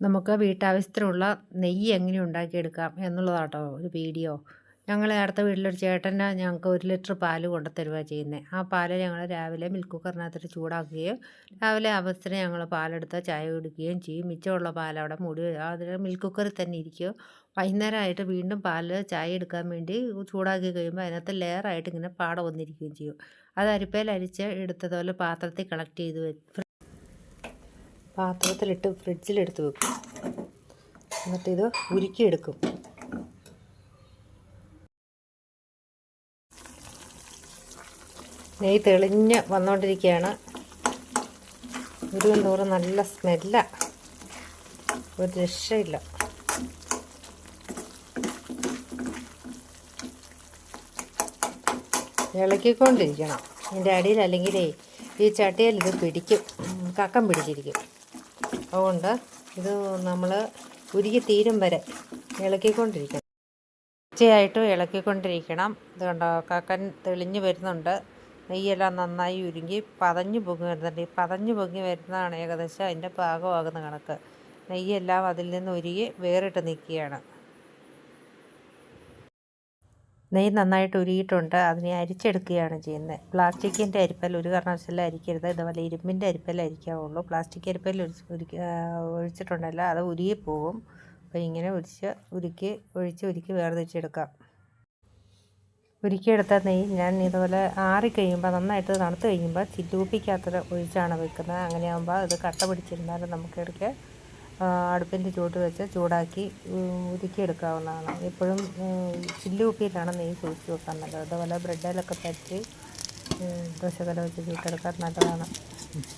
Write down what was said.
നമുക്ക് വീട്ടാവശ്യത്തിനുള്ള നെയ്യ് എങ്ങനെ ഉണ്ടാക്കിയെടുക്കാം എന്നുള്ളതാട്ടോ ഒരു വീഡിയോ. ഞങ്ങൾ അടുത്ത വീട്ടിലൊരു ചേട്ടന് ഞങ്ങൾക്ക് 1 ലിറ്റർ പാല് കൊണ്ട് തരുവാണ് ചെയ്യുന്നത്. ആ പാല് ഞങ്ങൾ രാവിലെ മിൽക്ക് കുക്കറിനകത്തിട്ട് ചൂടാക്കുകയും രാവിലെ ആവശ്യത്തിന് ഞങ്ങൾ പാലെടുത്ത് ചായ കുടിക്കുകയും ചെയ്യും. മിച്ചമുള്ള പാൽ അവിടെ മൂടി അതിൽ മിൽക്ക് കുക്കറിൽ തന്നെ ഇരിക്കും. വൈകുന്നേരമായിട്ട് വീണ്ടും പാല് ചായ എടുക്കാൻ വേണ്ടി ചൂടാക്കി കഴിയുമ്പോൾ അതിനകത്ത് ലെയറായിട്ട് ഇങ്ങനെ പാട വന്നിരിക്കുകയും ചെയ്യും. അത് അരിപ്പയിൽ അരിച്ച് എടുത്തതുപോലെ പാത്രത്തിൽ കളക്ട് ചെയ്ത് പാത്രത്തിലിട്ട് ഫ്രിഡ്ജിലെടുത്ത് വെക്കും. എന്നിട്ടിത് ഉരുക്കിയെടുക്കും. നെയ്യ് തെളിഞ്ഞ് വന്നുകൊണ്ടിരിക്കുകയാണ്. ഉരുകും തോറും നല്ല സ്മെല്ലാണ്, ഒരു രക്ഷയില്ല. ഇളക്കിക്കൊണ്ടിരിക്കണം ഇതിൻ്റെ അടിയിൽ, അല്ലെങ്കിൽ ഈ ചട്ടിയിൽ ഇത് പിടിക്കും, കക്കം പിടിച്ചിരിക്കും. അതുകൊണ്ട് ഇത് നമ്മൾ ഉരുകി തീരും വരെ ഇളക്കിക്കൊണ്ടിരിക്കണം. തീർച്ചയായിട്ടും ഇളക്കിക്കൊണ്ടിരിക്കണം. ഇത് കണ്ടോ, കക്കൻ തെളിഞ്ഞ് വരുന്നുണ്ട്. നെയ്യെല്ലാം നന്നായി ഉരുകി പതഞ്ഞ് പൊങ്ങി വരുന്നുണ്ട്. ഈ പതഞ്ഞ് പൊങ്ങി വരുന്നതാണ് ഏകദേശം അതിൻ്റെ പാകമാകുന്ന കണക്ക്. നെയ്യെല്ലാം അതിൽ നിന്ന് ഉരുകി വേറിട്ട് നിൽക്കുകയാണ്. നെയ്യ് നന്നായിട്ട് ഉരുകിയിട്ടുണ്ട്. അതിനെ അരിച്ചെടുക്കുകയാണ് ചെയ്യുന്നത്. പ്ലാസ്റ്റിക്കിൻ്റെ അരിപ്പയിൽ ഒരു കാരണവശാലും അരിക്കരുത്. ഇതുപോലെ ഇരുമ്പിൻ്റെ അരിപ്പയിൽ അരിക്കാവുള്ളൂ. പ്ലാസ്റ്റിക് അരിപ്പയിൽ ഒഴിച്ചിട്ടുണ്ടല്ലോ അത് ഉരുകിപ്പോകും. അപ്പോൾ ഇങ്ങനെ ഒഴിച്ച് വേർതിരിച്ചെടുക്കാം. ഉരുക്കിയെടുത്ത നെയ്യ് ഞാൻ ഇതുപോലെ ആറിക്കഴിയുമ്പോൾ, നന്നായിട്ട് തണുത്ത് കഴിയുമ്പോൾ ചില്ലൂപ്പിക്കകത്ത് ഒഴിച്ചാണ് വെക്കുന്നത്. അങ്ങനെയാകുമ്പോൾ ഇത് കട്ട പിടിച്ചിരുന്നാലും നമുക്കിടയ്ക്ക് അടുപ്പിൻ്റെ ചൂട് വെച്ച് ചൂടാക്കി ഉരുക്കിയെടുക്കാവുന്നതാണ്. എപ്പോഴും ചില്ലുകുപ്പിയിലാണ് നെയ്യ് സൂക്ഷിച്ച് വെക്കാൻ നല്ലത്. അതുപോലെ ബ്രെഡിലൊക്കെ പറ്റി ദോശക്കല വെച്ച് ചുട്ടെടുക്കാൻ നല്ലതാണ്.